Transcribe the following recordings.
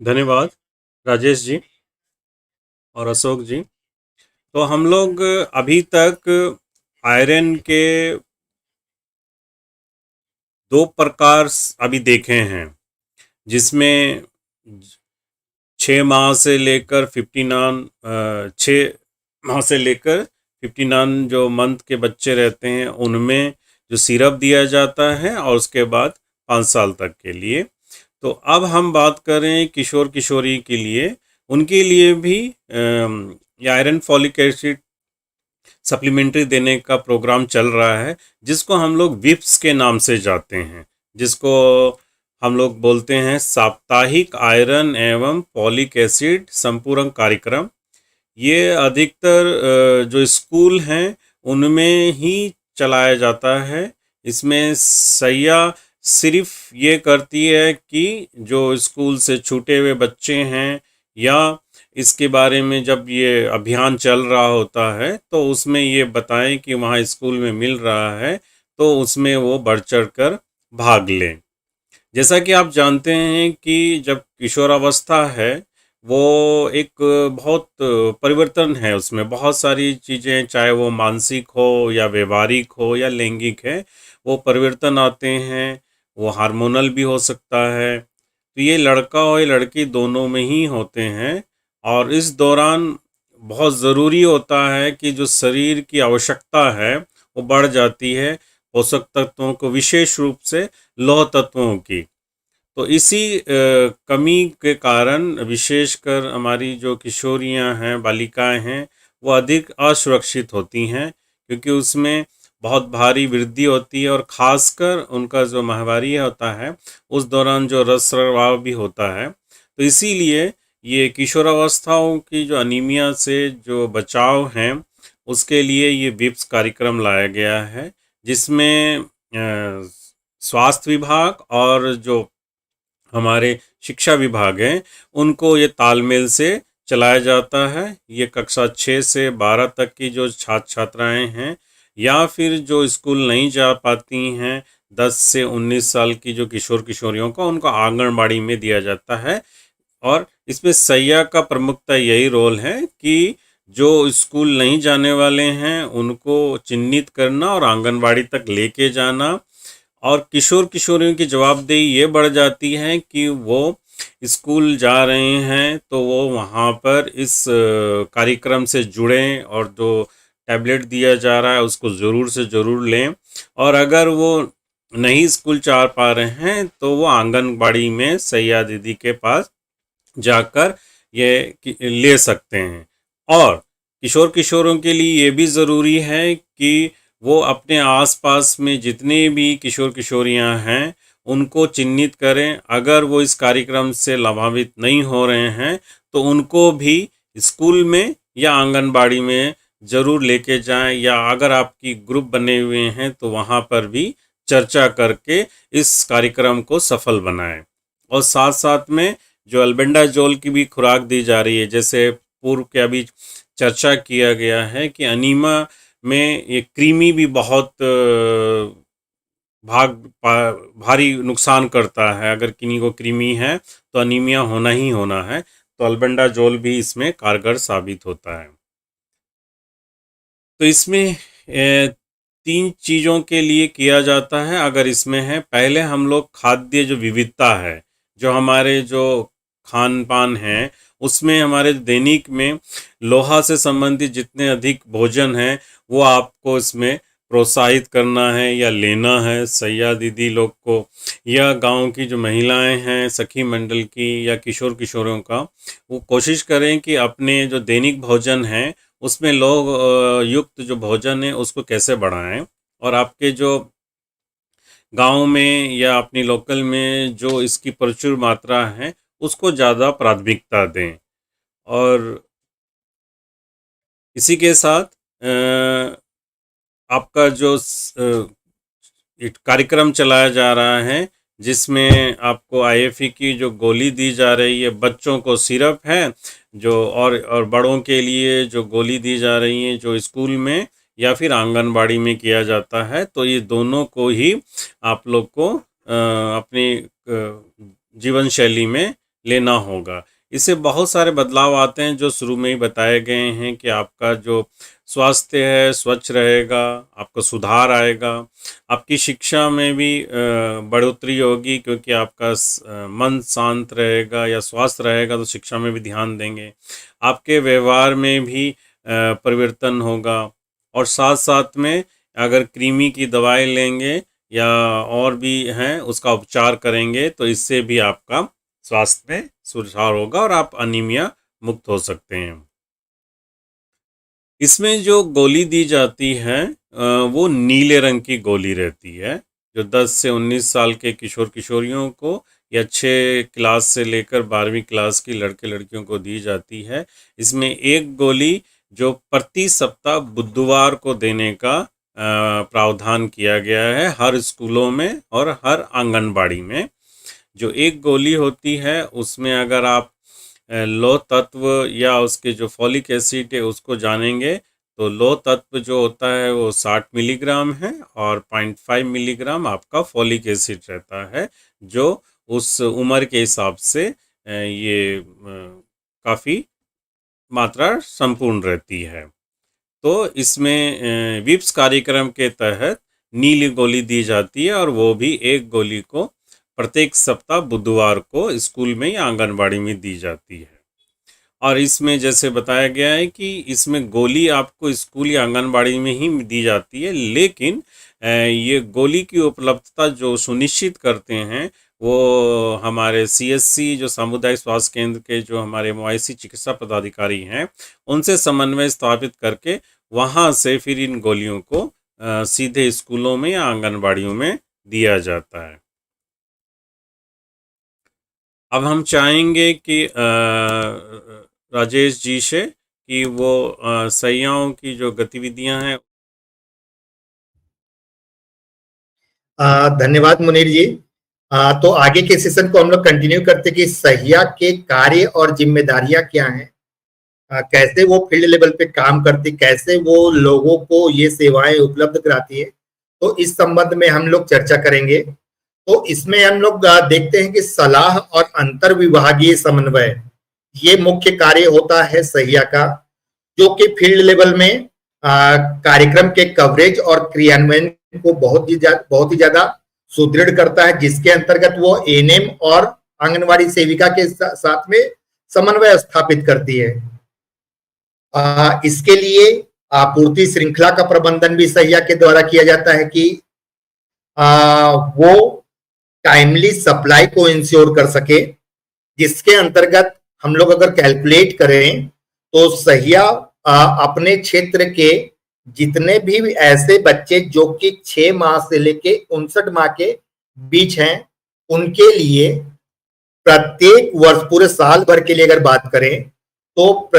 धन्यवाद राजेश जी और अशोक जी। तो हम लोग अभी तक आयरन के दो प्रकार अभी देखे हैं, जिसमें 6 माह से लेकर 59 6 माह से लेकर 59 जो मंथ के बच्चे रहते हैं उनमें जो सिरप दिया जाता है, और उसके बाद 5 साल तक के लिए। तो अब हम बात करें किशोर किशोरी के लिए, उनके लिए भी ये आयरन फॉलिक एसिड सप्लीमेंट्री देने का प्रोग्राम चल रहा है, जिसको हम लोग विप्स के नाम से जाते हैं, जिसको हम लोग बोलते हैं साप्ताहिक आयरन एवं फॉलिक एसिड संपूरक कार्यक्रम। ये अधिकतर जो स्कूल हैं उनमें ही चलाया जाता है। इसमें सैया सिर्फ ये करती है कि जो स्कूल से छूटे हुए बच्चे हैं, या इसके बारे में जब ये अभियान चल रहा होता है तो उसमें ये बताएं कि वहाँ स्कूल में मिल रहा है, तो उसमें वो बढ़ चढ़ कर भाग लें। जैसा कि आप जानते हैं कि जब किशोरावस्था है वो एक बहुत परिवर्तन है, उसमें बहुत सारी चीज़ें, चाहे वो मानसिक हो या व्यवहारिक हो या लैंगिक है, वो परिवर्तन आते हैं। वो हार्मोनल भी हो सकता है। तो ये लड़का और ये लड़की दोनों में ही होते हैं, और इस दौरान बहुत ज़रूरी होता है कि जो शरीर की आवश्यकता है वो बढ़ जाती है, पोषक तत्वों को, विशेष रूप से लौह तत्वों की। तो इसी कमी के कारण विशेषकर हमारी जो किशोरियां हैं, बालिकाएं हैं, वो अधिक असुरक्षित होती हैं, क्योंकि उसमें बहुत भारी वृद्धि होती है, और ख़ासकर उनका जो माहवारी होता है उस दौरान जो रसस्राव भी होता है। तो इसीलिए ये किशोरावस्थाओं की जो अनीमिया से जो बचाव हैं उसके लिए ये विप्स कार्यक्रम लाया गया है, जिसमें स्वास्थ्य विभाग और जो हमारे शिक्षा विभाग हैं उनको ये तालमेल से चलाया जाता है। ये कक्षा 6 से 12 तक की जो छात्र छात्राएं हैं, या फिर जो स्कूल नहीं जा पाती हैं, 10 से 19 साल की जो किशोर किशोरियों को, उनको आंगनबाड़ी में दिया जाता है। और इसमें सैया का प्रमुखता यही रोल है कि जो स्कूल नहीं जाने वाले हैं उनको चिन्हित करना और आंगनबाड़ी तक लेके जाना। और किशोर किशोरियों की जवाबदेही ये बढ़ जाती है कि वो स्कूल जा रहे हैं तो वो वहाँ पर इस कार्यक्रम से जुड़ें, और जो टैबलेट दिया जा रहा है उसको ज़रूर से ज़रूर लें। और अगर वो नहीं स्कूल जा पा रहे हैं तो वो आंगनबाड़ी में सैया दीदी के पास जाकर ये ले सकते हैं। और किशोर किशोरों के लिए ये भी ज़रूरी है कि वो अपने आसपास में जितने भी किशोर किशोरियां हैं उनको चिन्हित करें। अगर वो इस कार्यक्रम से लाभान्वित नहीं हो रहे हैं तो उनको भी स्कूल में या आंगनबाड़ी में ज़रूर लेके जाएं, या अगर आपकी ग्रुप बने हुए हैं तो वहाँ पर भी चर्चा करके इस कार्यक्रम को सफल बनाएं। और साथ साथ में जो अल्बेंडाजोल की भी खुराक दी जा रही है, जैसे पूर्व के अभी चर्चा किया गया है कि अनीमा में ये कृमि भी बहुत भारी नुकसान करता है। अगर किन्हीं को कृमि है तो अनीमिया होना ही होना है, तो अल्बेंडाजोल भी इसमें कारगर साबित होता है। तो इसमें 3 चीज़ों के लिए किया जाता है। अगर इसमें है, पहले हम लोग खाद्य जो विविधता है, जो हमारे जो खान पान है, उसमें हमारे दैनिक में लोहा से संबंधित जितने अधिक भोजन हैं वो आपको इसमें प्रोत्साहित करना है या लेना है सैया दीदी लोग को, या गांव की जो महिलाएं हैं, सखी मंडल की या किशोर किशोरों का, वो कोशिश करें कि अपने जो दैनिक भोजन है उसमें लोग युक्त जो भोजन है उसको कैसे बढ़ाएं, और आपके जो गांव में या अपनी लोकल में जो इसकी प्रचुर मात्रा है उसको ज़्यादा प्राथमिकता दें। और इसी के साथ आपका जो एक कार्यक्रम चलाया जा रहा है जिसमें आपको आईएफई की जो गोली दी जा रही है, बच्चों को सिरप है जो, और बड़ों के लिए जो गोली दी जा रही है जो स्कूल में या फिर आंगनबाड़ी में किया जाता है, तो ये दोनों को ही आप लोग को अपनी जीवन शैली में लेना होगा। इससे बहुत सारे बदलाव आते हैं जो शुरू में ही बताए गए हैं कि आपका जो स्वास्थ्य है स्वच्छ रहेगा, आपका सुधार आएगा, आपकी शिक्षा में भी बढ़ोतरी होगी क्योंकि आपका मन शांत रहेगा या स्वस्थ रहेगा तो शिक्षा में भी ध्यान देंगे। आपके व्यवहार में भी परिवर्तन होगा और साथ साथ में अगर कृमि की दवाई लेंगे या और भी हैं उसका उपचार करेंगे तो इससे भी आपका स्वास्थ्य में सुधार होगा और आप अनीमिया मुक्त हो सकते हैं। इसमें जो गोली दी जाती है वो नीले रंग की गोली रहती है जो 10 से 19 साल के किशोर किशोरियों को या 6 क्लास से लेकर 12वीं क्लास की लड़के लड़कियों को दी जाती है। इसमें एक गोली जो प्रति सप्ताह बुधवार को देने का प्रावधान किया गया है हर स्कूलों में और हर आंगनबाड़ी में। जो एक गोली होती है उसमें अगर आप लौह तत्व या उसके जो फॉलिक एसिड है उसको जानेंगे तो लौह तत्व जो होता है वो 60 मिलीग्राम है और 0.5 मिलीग्राम आपका फॉलिक एसिड रहता है जो उस उम्र के हिसाब से ये काफ़ी मात्रा संपूर्ण रहती है। तो इसमें विप्स कार्यक्रम के तहत नीली गोली दी जाती है और वो भी एक गोली को प्रत्येक सप्ताह बुधवार को स्कूल में या आंगनबाड़ी में दी जाती है। और इसमें जैसे बताया गया है कि इसमें गोली आपको स्कूल या आंगनबाड़ी में ही दी जाती है, लेकिन ये गोली की उपलब्धता जो सुनिश्चित करते हैं वो हमारे सीएससी जो सामुदायिक स्वास्थ्य केंद्र के जो हमारे मवासी चिकित्सा पदाधिकारी हैं उनसे समन्वय स्थापित करके वहाँ से फिर इन गोलियों को सीधे स्कूलों में या आंगनबाड़ियों में दिया जाता है। अब हम चाहेंगे कि राजेश जी से कि वो सैयाओं की जो गतिविधियां हैं। धन्यवाद मुनीर जी। तो आगे के सेशन को हम लोग कंटिन्यू करते कि सहिया के कार्य और जिम्मेदारियां क्या हैं, कैसे वो फील्ड लेवल पे काम करती, कैसे वो लोगों को ये सेवाएं उपलब्ध कराती है। तो इस संबंध में हम लोग चर्चा करेंगे। तो इसमें हम लोग देखते हैं कि सलाह और अंतर विभागीय समन्वय ये मुख्य कार्य होता है सहिया का, जो कि फील्ड लेवल में कार्यक्रम के कवरेज और क्रियान्वयन को बहुत ही ज्यादा सुदृढ़ करता है, जिसके अंतर्गत वो एएनएम और आंगनवाड़ी सेविका के साथ में समन्वय स्थापित करती है। इसके लिए आपूर्ति श्रृंखला का प्रबंधन भी सहिया के द्वारा किया जाता है कि वो टाइमली सप्लाई को इंश्योर कर सके, जिसके अंतर्गत हम लोग अगर कैलकुलेट करें तो सहिया अपने क्षेत्र के जितने भी ऐसे बच्चे जो कि 6 माह से लेके 59 माह के बीच हैं उनके लिए प्रत्येक वर्ष पूरे साल भर के लिए अगर बात करें तो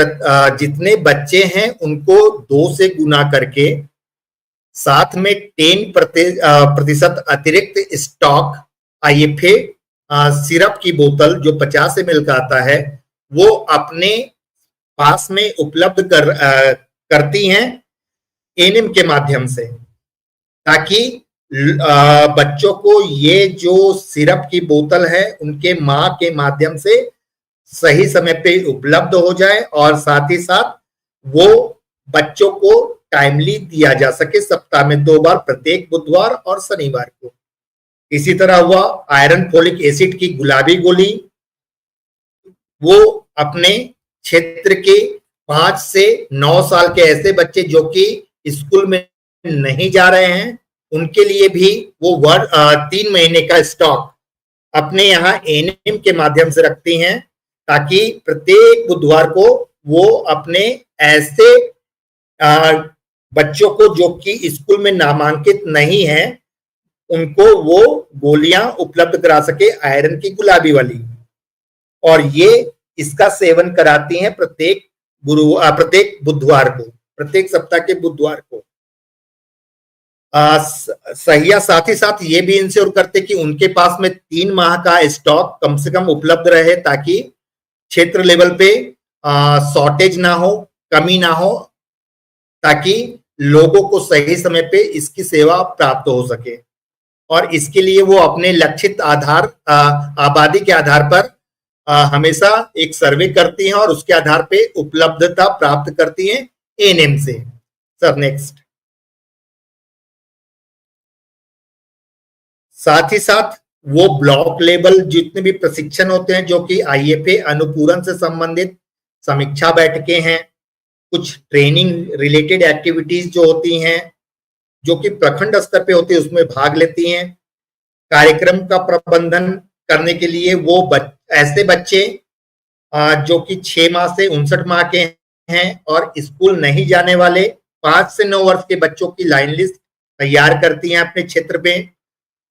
जितने बच्चे हैं उनको 2 से गुना करके साथ में 10% अतिरिक्त स्टॉक आईएफए सिरप की बोतल जो 50 ml का आता है वो अपने पास में उपलब्ध करती हैं एएनएम के माध्यम से, ताकि बच्चों को ये जो सिरप की बोतल है उनके माँ के माध्यम से सही समय पे उपलब्ध हो जाए और साथ ही साथ वो बच्चों को टाइमली दिया जा सके सप्ताह में 2 बार, प्रत्येक बुधवार और शनिवार को। इसी तरह हुआ आयरन फोलिक एसिड की गुलाबी गोली, वो अपने क्षेत्र के 5 से 9 साल के ऐसे बच्चे जो कि स्कूल में नहीं जा रहे हैं उनके लिए भी वो 3 महीने का स्टॉक अपने यहाँ एएनएम के माध्यम से रखती हैं, ताकि प्रत्येक बुधवार को वो अपने ऐसे बच्चों को जो कि स्कूल में नामांकित नहीं है उनको वो गोलियां उपलब्ध करा सके आयरन की गुलाबी वाली। और ये इसका सेवन कराती हैं प्रत्येक बुधवार को, प्रत्येक सप्ताह के बुधवार को। सहिया साथ ही साथ ये भी इंश्योर करते कि उनके पास में 3 माह का स्टॉक कम से कम उपलब्ध रहे, ताकि क्षेत्र लेवल पे शॉर्टेज ना हो, कमी ना हो, ताकि लोगों को सही समय पे इसकी सेवा प्राप्त हो सके। और इसके लिए वो अपने लक्षित आबादी के आधार पर हमेशा एक सर्वे करती हैं और उसके आधार पे उपलब्धता प्राप्त करती हैं एएनएम से। Sir next. साथ ही साथ वो ब्लॉक लेवल जितने भी प्रशिक्षण होते हैं जो कि आईएफए अनुपूरन से संबंधित समीक्षा बैठकें हैं, कुछ ट्रेनिंग रिलेटेड एक्टिविटीज जो होती हैं जो कि प्रखंड स्तर पे होती है उसमें भाग लेती हैं। कार्यक्रम का प्रबंधन करने के लिए वो ऐसे बच्चे जो कि 6 माह से 59 माह के हैं और स्कूल नहीं जाने वाले 5 से 9 वर्ष के बच्चों की लाइन लिस्ट तैयार करती हैं अपने क्षेत्र में।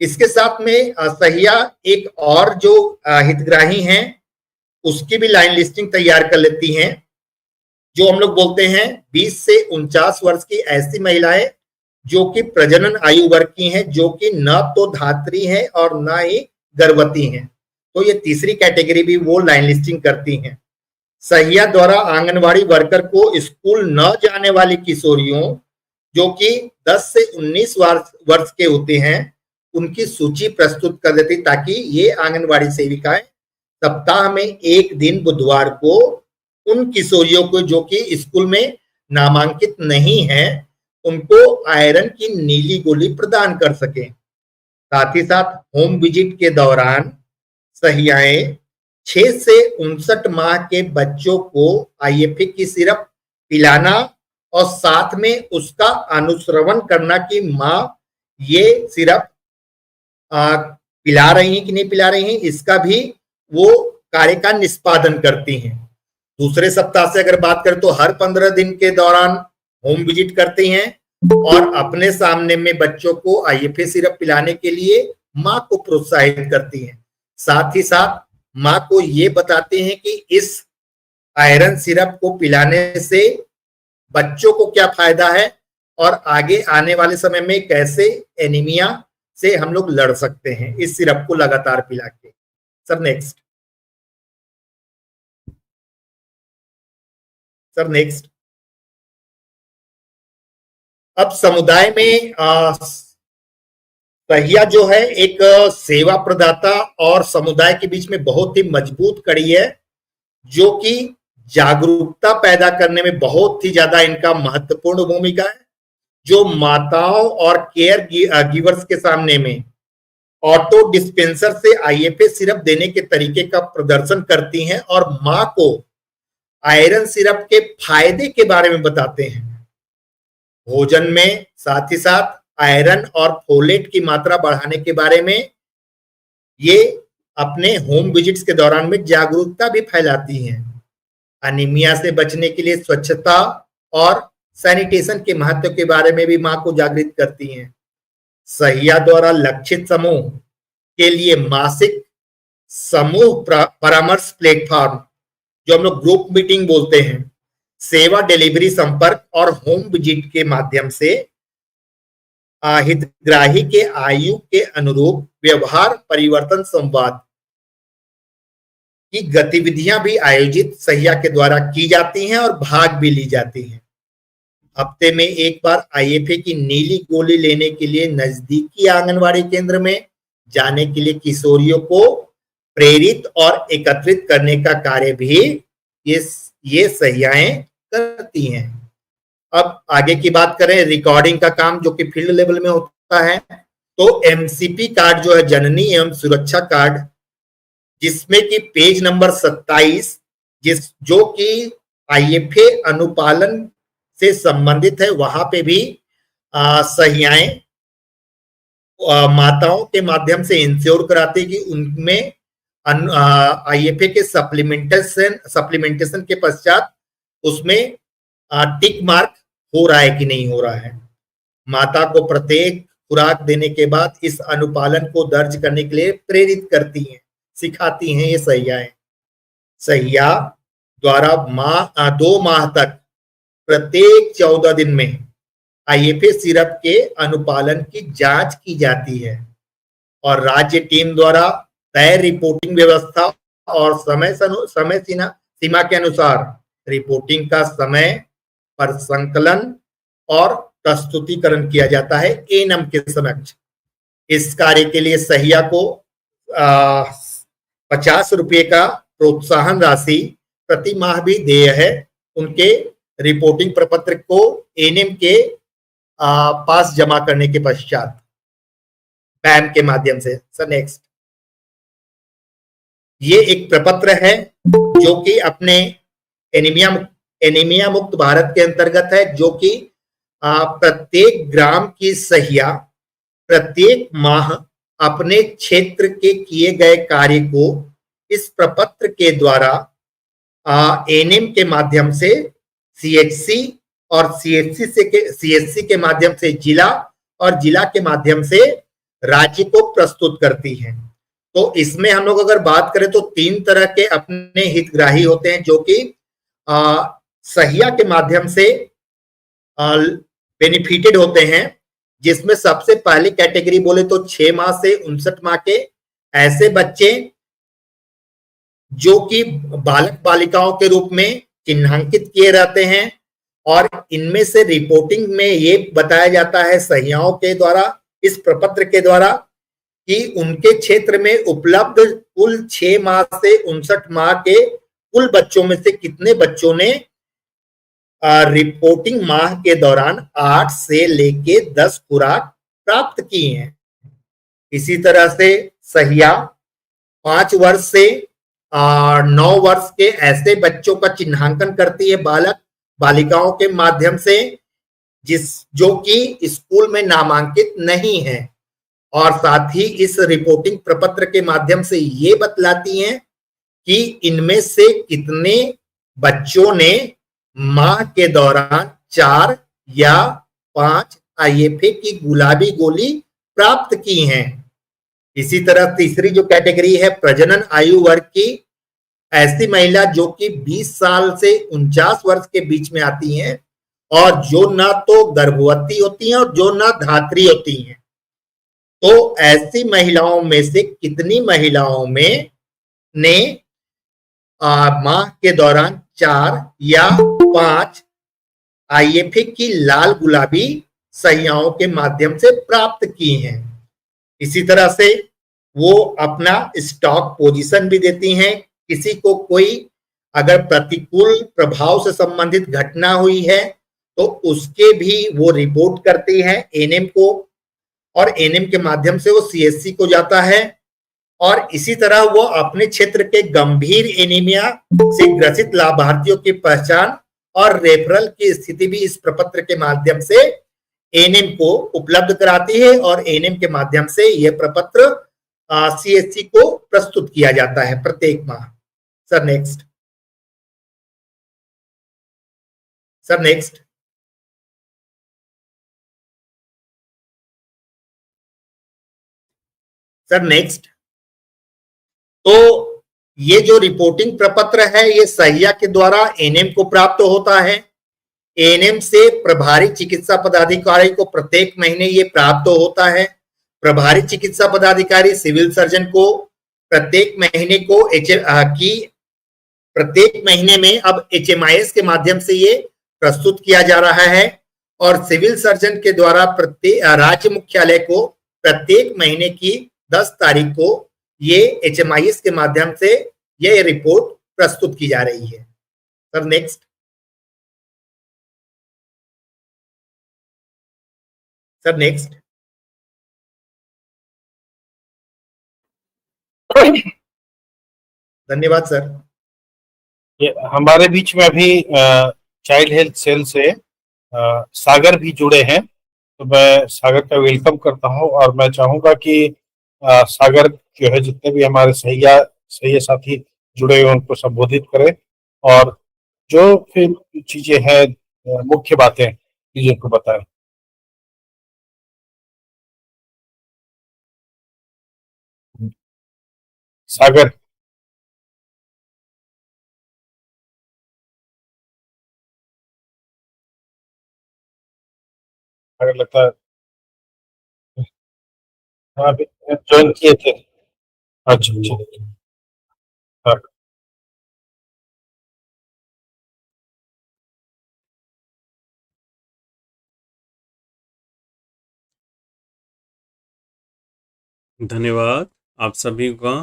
इसके साथ में सहिया एक और जो हितग्राही हैं उसकी भी लाइन लिस्टिंग तैयार कर लेती हैं, जो हम लोग बोलते हैं 20 से 49 वर्ष की ऐसी महिलाएं जो कि प्रजनन आयु वर्ग की हैं, जो कि न तो धात्री हैं और न ही गर्भवती हैं, तो ये तीसरी कैटेगरी भी वो लाइन लिस्टिंग करती हैं। सहिया द्वारा आंगनवाड़ी वर्कर को स्कूल न जाने वाली किशोरियों जो कि 10 से 19 वर्ष के होते हैं उनकी सूची प्रस्तुत कर देती, ताकि ये आंगनवाड़ी सेविकाएं सप्ताह में एक दिन बुधवार को उन किशोरियों को जो कि स्कूल में नामांकित नहीं है उनको आयरन की नीली गोली प्रदान कर सके। साथ ही साथ होम विजिट के दौरान सहियाएं 6 से 59 माह के बच्चों को आईएफए की सिरप पिलाना और साथ में उसका अनुश्रवण करना कि माँ ये सिरप पिला रही हैं कि नहीं पिला रही हैं, इसका भी वो कार्य का निष्पादन करती हैं। दूसरे सप्ताह से अगर बात करें तो हर 15 दिन के दौरान होम विजिट करती हैं और अपने सामने में बच्चों को आईएफए सिरप पिलाने के लिए माँ को प्रोत्साहित करती हैं। साथ ही साथ माँ को ये बताते हैं कि इस आयरन सिरप को पिलाने से बच्चों को क्या फायदा है और आगे आने वाले समय में कैसे एनीमिया से हम लोग लड़ सकते हैं इस सिरप को लगातार पिला के। Sir next. Sir next. अब समुदाय में सहिया जो है एक सेवा प्रदाता और समुदाय के बीच में बहुत ही मजबूत कड़ी है, जो कि जागरूकता पैदा करने में बहुत ही ज्यादा इनका महत्वपूर्ण भूमिका है। जो माताओं और केयर गिवर्स के सामने में ऑटो डिस्पेंसर से आईएफए सिरप देने के तरीके का प्रदर्शन करती हैं और माँ को आयरन सिरप के फायदे के बारे में बताते हैं। भोजन में साथ ही साथ आयरन और फोलेट की मात्रा बढ़ाने के बारे में ये अपने होम विजिट्स के दौरान में जागरूकता भी फैलाती हैं। अनीमिया से बचने के लिए स्वच्छता और सैनिटेशन के महत्व के बारे में भी मां को जागृत करती हैं। सहिया द्वारा लक्षित समूह के लिए मासिक समूह परामर्श प्लेटफॉर्म, जो हम लोग ग्रुप मीटिंग बोलते हैं, सेवा डिलीवरी संपर्क और होम विजिट के माध्यम से हितग्राही के आयु के अनुरूप व्यवहार परिवर्तन संवाद की गतिविधियां भी आयोजित सहिया के द्वारा की जाती हैं और भाग भी ली जाती हैं। हफ्ते में एक बार आईएफए की नीली गोली लेने के लिए नजदीकी आंगनवाड़ी केंद्र में जाने के लिए किशोरियों को प्रेरित और एकत्रित करने का कार्य भी ये सहियाएं करती हैं। अब आगे की बात करें रिकॉर्डिंग का काम जो कि फील्ड लेवल में होता है, तो एमसीपी कार्ड जो है जननी एवं सुरक्षा कार्ड, जिसमें कि पेज नंबर 27 जो कि आईएफए अनुपालन से संबंधित है, वहां पे भी सहियाएं माताओं के माध्यम से इंश्योर कराती कि उनमें आईएफए के सप्लीमेंटेशन के पश्चात उसमें टिक मार्क हो रहा है कि नहीं हो रहा है। माता को प्रत्येक खुराक देने के बाद इस अनुपालन को दर्ज करने के लिए प्रेरित करती हैं, सिखाती हैं ये सहियाएं। सहिया द्वारा 2 माह तक प्रत्येक 14 दिन में आईएफए सिरप के अनुपालन की जांच की जाती है और राज्य टीम द्वारा तय रिपोर्टिंग व्यवस्था और समय सीमा के अनुसार रिपोर्टिंग का समय पर संकलन और प्रस्तुतिकरण किया जाता है एएनएम के समक्ष। इस कार्य के लिए सहिया को 50 रुपये का प्रोत्साहन राशि प्रति माह भी देय है उनके रिपोर्टिंग प्रपत्र को एनएम के पास जमा करने के पश्चात पैम के माध्यम से। सर नेक्स्ट, ये एक प्रपत्र है जो कि अपने एनीमिया मुक्त भारत के अंतर्गत है, जो कि प्रत्येक ग्राम की सहिया प्रत्येक माह अपने क्षेत्र के किए गए कार्य को इस प्रपत्र के द्वारा एनएम के माध्यम से सीएचसी और सीएचसी के माध्यम से जिला और जिला के माध्यम से राज्य को प्रस्तुत करती है। तो इसमें हम लोग अगर बात करें तो 3 तरह के अपने हितग्राही होते हैं जो कि सहिया के माध्यम से बेनिफिटेड होते हैं, जिसमें सबसे पहली कैटेगरी बोले तो 6 माह से 59 माह के ऐसे बच्चे जो कि बालक बालिकाओं के रूप में चिन्हांकित किए रहते हैं, और इनमें से रिपोर्टिंग में ये बताया जाता है सहियाओं के द्वारा, इस प्रपत्र के द्वारा, कि उनके क्षेत्र में उपलब्ध कुल 6 माह से 59 माह के कुल बच्चों में से कितने बच्चों ने रिपोर्टिंग माह के दौरान 8 से लेके 10 खुराक प्राप्त की हैं। इसी तरह से सहिया 5 वर्ष से 9 वर्ष के ऐसे बच्चों का चिन्हांकन करती है बालक बालिकाओं के माध्यम से जो कि स्कूल में नामांकित नहीं है, और साथ ही इस रिपोर्टिंग प्रपत्र के माध्यम से ये बतलाती हैं कि इनमें से कितने बच्चों ने माह के दौरान 4 या 5 आईएफए की गुलाबी गोली प्राप्त की हैं। इसी तरह तीसरी जो कैटेगरी है प्रजनन आयु वर्ग की, ऐसी महिला जो कि 20 साल से 49 वर्ष के बीच में आती हैं और जो ना तो गर्भवती होती हैं और जो ना धात्री होती हैं। तो ऐसी महिलाओं में से कितनी महिलाओं में ने माह के दौरान 4 या 5 आईएफए की लाल गुलाबी सहियाओं के माध्यम से प्राप्त की हैं। इसी तरह से वो अपना स्टॉक पोजीशन भी देती हैं। किसी को कोई अगर प्रतिकूल प्रभाव से संबंधित घटना हुई है तो उसके भी वो रिपोर्ट करती है एनएम को, और एनएम के माध्यम से वो सीएससी को जाता है। और इसी तरह वो अपने क्षेत्र के गंभीर एनीमिया से ग्रसित लाभार्थियों की पहचान और रेफरल की स्थिति भी इस प्रपत्र के माध्यम से एनएम को उपलब्ध कराती है, और एनएम के माध्यम से यह प्रपत्र सीएससी को प्रस्तुत किया जाता है प्रत्येक माह। Sir next, sir next, sir next. तो ये जो रिपोर्टिंग प्रपत्र है ये सहिया के द्वारा एनएम को प्राप्त होता है। एएनएम से प्रभारी चिकित्सा पदाधिकारी को प्रत्येक महीने ये प्राप्त होता है। प्रभारी चिकित्सा पदाधिकारी सिविल सर्जन को प्रत्येक महीने को प्रत्येक महीने में अब एचएमआईएस के माध्यम से ये प्रस्तुत किया जा रहा है, और सिविल सर्जन के द्वारा प्रत्येक राज्य मुख्यालय को प्रत्येक महीने की 10 तारीख को ये एचएमआईएस के माध्यम से ये रिपोर्ट प्रस्तुत की जा रही है। Sir next, sir next. धन्यवाद सर। हमारे बीच में अभी चाइल्ड हेल्थ सेल से सागर भी जुड़े हैं, तो मैं सागर का वेलकम करता हूं, और मैं चाहूंगा कि सागर जो है जितने भी हमारे सही साथी जुड़े हुए उनको संबोधित करें, और जो फिर चीजें हैं मुख्य बातें चीजों को बताएं। सागर, अगर लगता है हाँ ज्वाइन किए थे। अच्छा अच्छा, हाँ। धन्यवाद आप सभी का।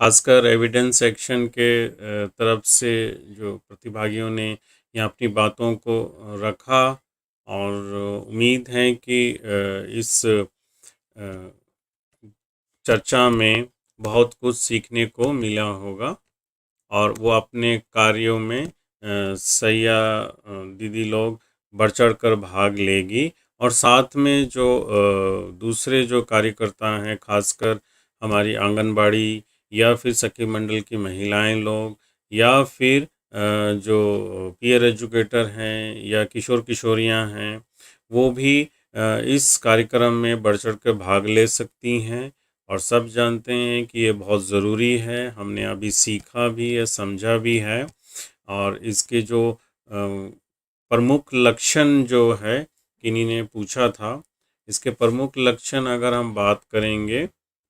खासकर एविडेंस सेक्शन के तरफ से जो प्रतिभागियों ने यहाँ अपनी बातों को रखा, और उम्मीद है कि इस चर्चा में बहुत कुछ सीखने को मिला होगा, और वो अपने कार्यों में सैया दीदी लोग बढ़ चढ़ कर भाग लेगी। और साथ में जो दूसरे जो कार्यकर्ता हैं, खासकर हमारी आंगनबाड़ी या फिर सखी मंडल की महिलाएं लोग, या फिर जो पीयर एजुकेटर हैं या किशोर किशोरियां हैं, वो भी इस कार्यक्रम में बढ़ चढ़ कर भाग ले सकती हैं। और सब जानते हैं कि ये बहुत ज़रूरी है, हमने अभी सीखा भी है, समझा भी है। और इसके जो प्रमुख लक्षण जो है, किन्हीं ने पूछा था, इसके प्रमुख लक्षण अगर हम बात करेंगे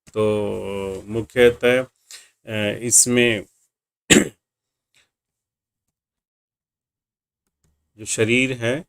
तो मुख्यतः इसमें जो शरीर है,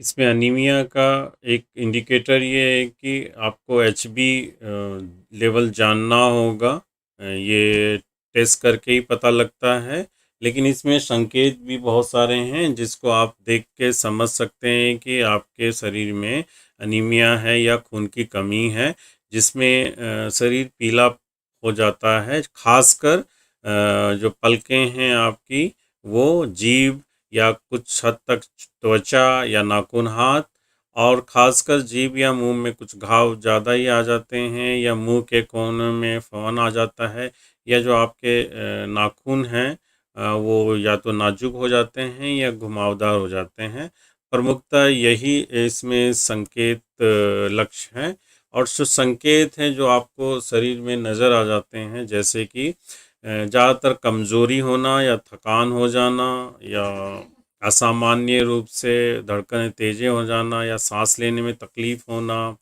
इसमें अनीमिया का एक इंडिकेटर ये है कि आपको HB लेवल जानना होगा। ये टेस्ट करके ही पता लगता है, लेकिन इसमें संकेत भी बहुत सारे हैं जिसको आप देख के समझ सकते हैं कि आपके शरीर में अनीमिया है या खून की कमी है, जिसमें शरीर पीला हो जाता है। खासकर जो पलकें हैं आपकी, वो जीभ या कुछ हद तक त्वचा या नाखून हाथ, और खासकर जीभ या मुंह में कुछ घाव ज़्यादा ही आ जाते हैं, या मुंह के कोने में फवन आ जाता है, या जो आपके नाखून हैं वो या तो नाजुक हो जाते हैं या घुमावदार हो जाते हैं। प्रमुखतः यही इसमें संकेत लक्ष्य हैं। और जो संकेत हैं जो आपको शरीर में नज़र आ जाते हैं, जैसे कि ज़्यादातर कमज़ोरी होना या थकान हो जाना, या असामान्य रूप से धड़कनें तेज़ हो जाना, या सांस लेने में तकलीफ़ होना,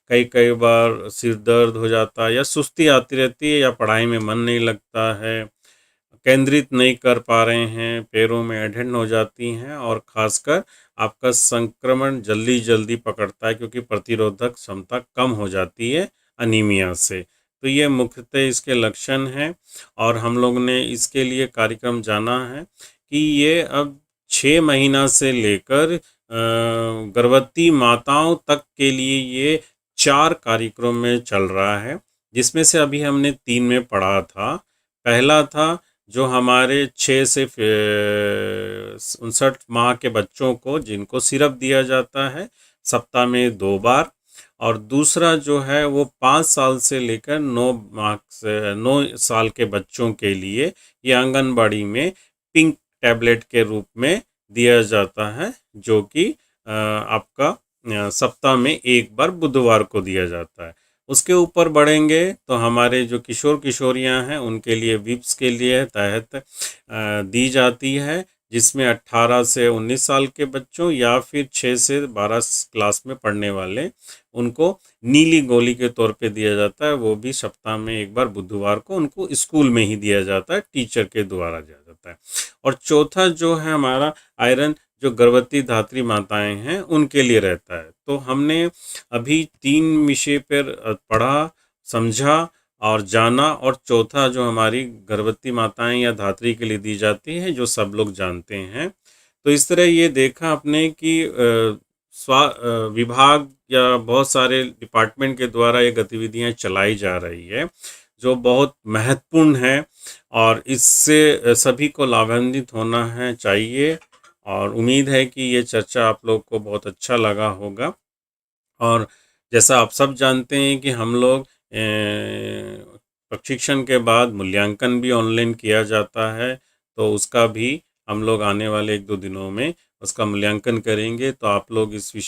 कई कई बार सिर दर्द हो जाता है, या सुस्ती आती रहती है, या पढ़ाई में मन नहीं लगता है, केंद्रित नहीं कर पा रहे हैं, पैरों में अड़चन हो जाती हैं, और ख़ासकर आपका संक्रमण जल्दी जल्दी पकड़ता है क्योंकि प्रतिरोधक क्षमता कम हो जाती है अनीमिया से। तो ये मुख्यतः इसके लक्षण हैं, और हम लोग ने इसके लिए कार्यक्रम जाना है कि ये अब 6 महीना से लेकर गर्भवती माताओं तक के लिए ये 4 कार्यक्रम में चल रहा है, जिसमें से अभी हमने 3 में पढ़ा था। पहला था जो हमारे 6 से 59 माह के बच्चों को, जिनको सिरप दिया जाता है सप्ताह में 2 बार, और दूसरा जो है वो 5 साल से लेकर 9 साल के बच्चों के लिए ये आंगनबाड़ी में पिंक टैबलेट के रूप में दिया जाता है, जो कि आपका सप्ताह में 1 बार बुधवार को दिया जाता है। उसके ऊपर बढ़ेंगे तो हमारे जो किशोर किशोरियां हैं उनके लिए विप्स के लिए तहत दी जाती है, जिसमें 18 से 19 साल के बच्चों या फिर 6 से 12 क्लास में पढ़ने वाले, उनको नीली गोली के तौर पे दिया जाता है। वो भी सप्ताह में 1 बार बुधवार को उनको स्कूल में ही दिया जाता है, टीचर के द्वारा दिया जाता है। और चौथा जो है हमारा आयरन, जो गर्भवती धात्री माताएं हैं उनके लिए रहता है। तो हमने अभी 3 विषय पर पढ़ा, समझा और जाना, और चौथा जो हमारी गर्भवती माताएं या धात्री के लिए दी जाती है, जो सब लोग जानते हैं। तो इस तरह ये देखा आपने कि विभाग या बहुत सारे डिपार्टमेंट के द्वारा ये गतिविधियां चलाई जा रही है, जो बहुत महत्वपूर्ण है, और इससे सभी को लाभान्वित होना है चाहिए। और उम्मीद है कि ये चर्चा आप लोग को बहुत अच्छा लगा होगा। और जैसा आप सब जानते हैं कि हम लोग प्रशिक्षण के बाद मूल्यांकन भी ऑनलाइन किया जाता है, तो उसका भी हम लोग आने वाले 1-2 दिनों में उसका मूल्यांकन करेंगे। तो आप लोग इस विषय